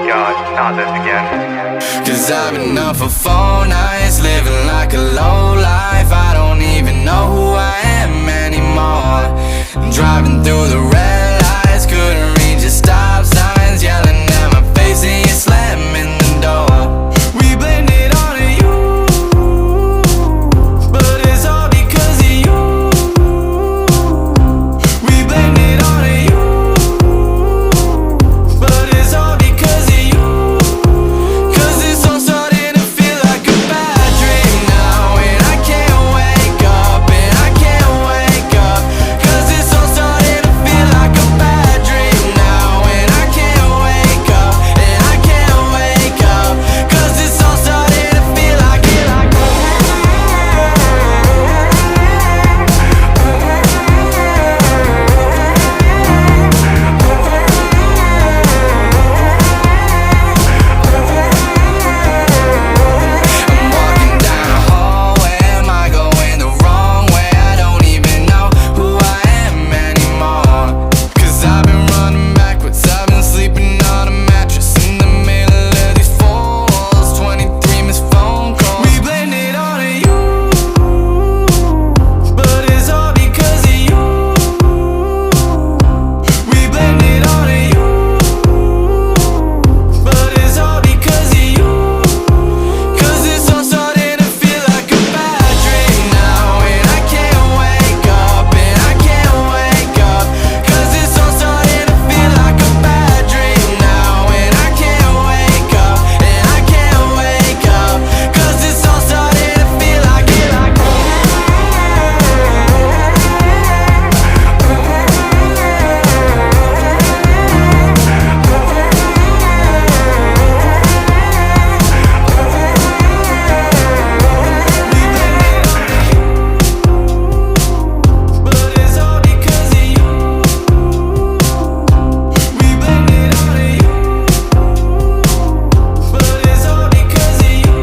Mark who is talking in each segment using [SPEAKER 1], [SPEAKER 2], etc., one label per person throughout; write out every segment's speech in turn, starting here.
[SPEAKER 1] God, not this again.
[SPEAKER 2] Cause I've been up for 4 nights, living like a low life. I don't even know who I am anymore. Driving through the red lights, couldn't read your stop signs, yelling at my face and you slamming the door. We blamed it on you, but it's all because of you. We blamed it on you, but it's all because of you. Cause it's all starting to feel like a bad dream now, and I can't wake up, and I can't wake up. Cause it's all starting to feel like a bad dream now, and I can't wake up, and I can't wake up. Cause it's all starting to feel like it, like I'm walking down a hallway, am I going the wrong way? I don't even know who I am anymore. Cause I've been running backwards, I've been sleeping on a mattress in the middle of these 4 walls, 23 missed phone calls. We blamed it on you, but it's all because of you. We blamed it on you, but it's all because of you. Cause it's all starting to feel like a bad dream now, and I can't wake up, and I can't wake up. Cause it's all starting to feel like a bad dream now, and I can't wake up, and I can't wake up. Cause it's all starting to feel like it, like but it's all because of you. We blamed it on you, but it's all because of you.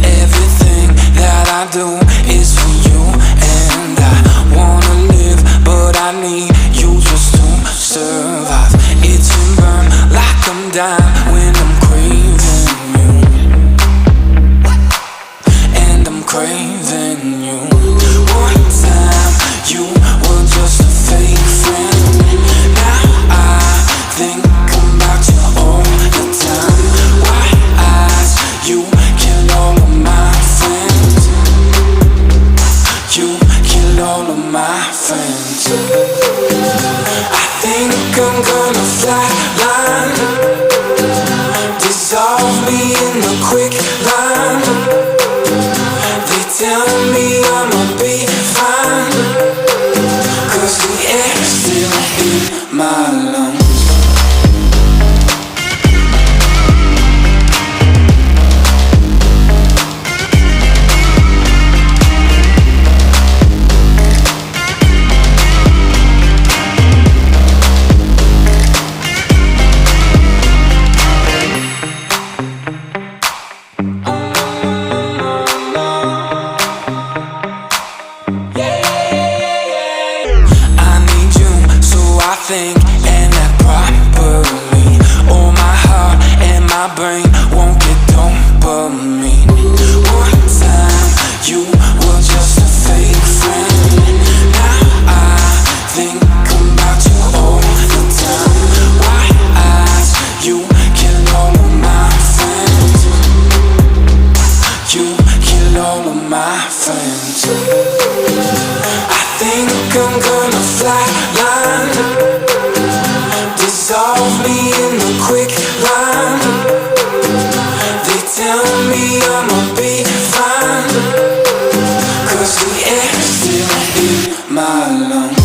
[SPEAKER 2] Everything that I do is for you, and I wanna live, but I need you just to survive. It's been burn like I'm dying when I'm craving you, and I'm craving you. One time you were just a fake friend, now I think about you all the time. White eyes, you killed all of my friends. You killed all of my friends. I think I'm gonna flatline, dissolve me in the quick line. They tell me I'ma be fine, cause the air's still in my lungs. I need you, so I think and act properly. Oh, my heart and my brain won't get dopamine. One time you were just a fake friend, now I think about you all the time. White eyes, you killed all of my friends. You killed all of my friends. I think I'm gonna flatline, dissolve me in the quick line. They tell me I'ma be fine, cause the air's still in my lungs.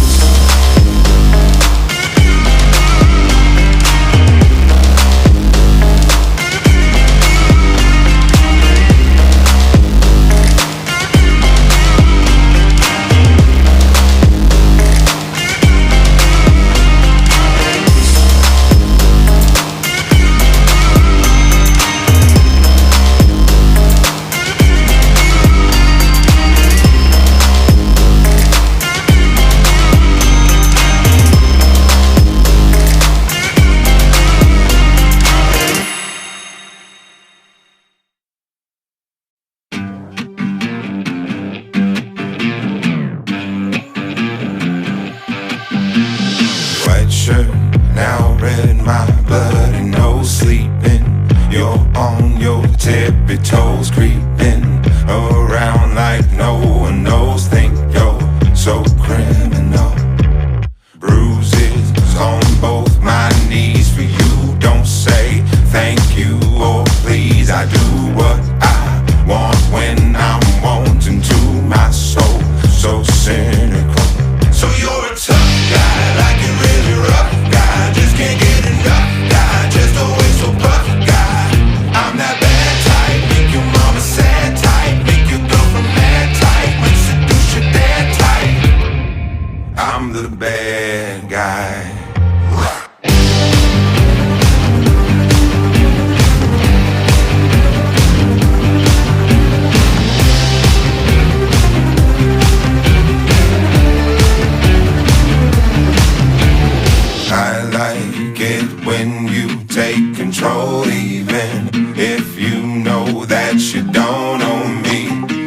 [SPEAKER 1] it when you take control. Even if you know that you don't own me,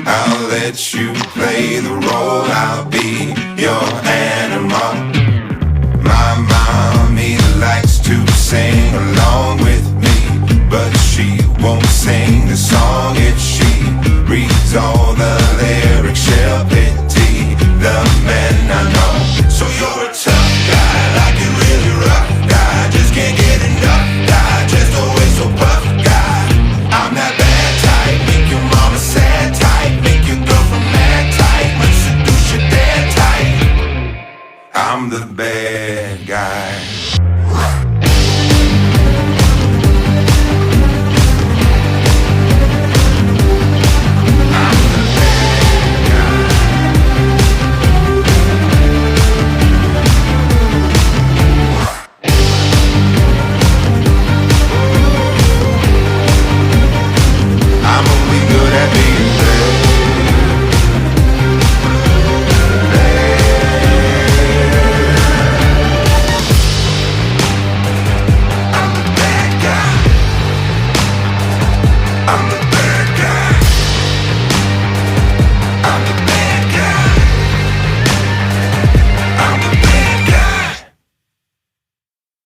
[SPEAKER 1] I'll let you play the role. I'll be your animal. My mommy likes to sing along with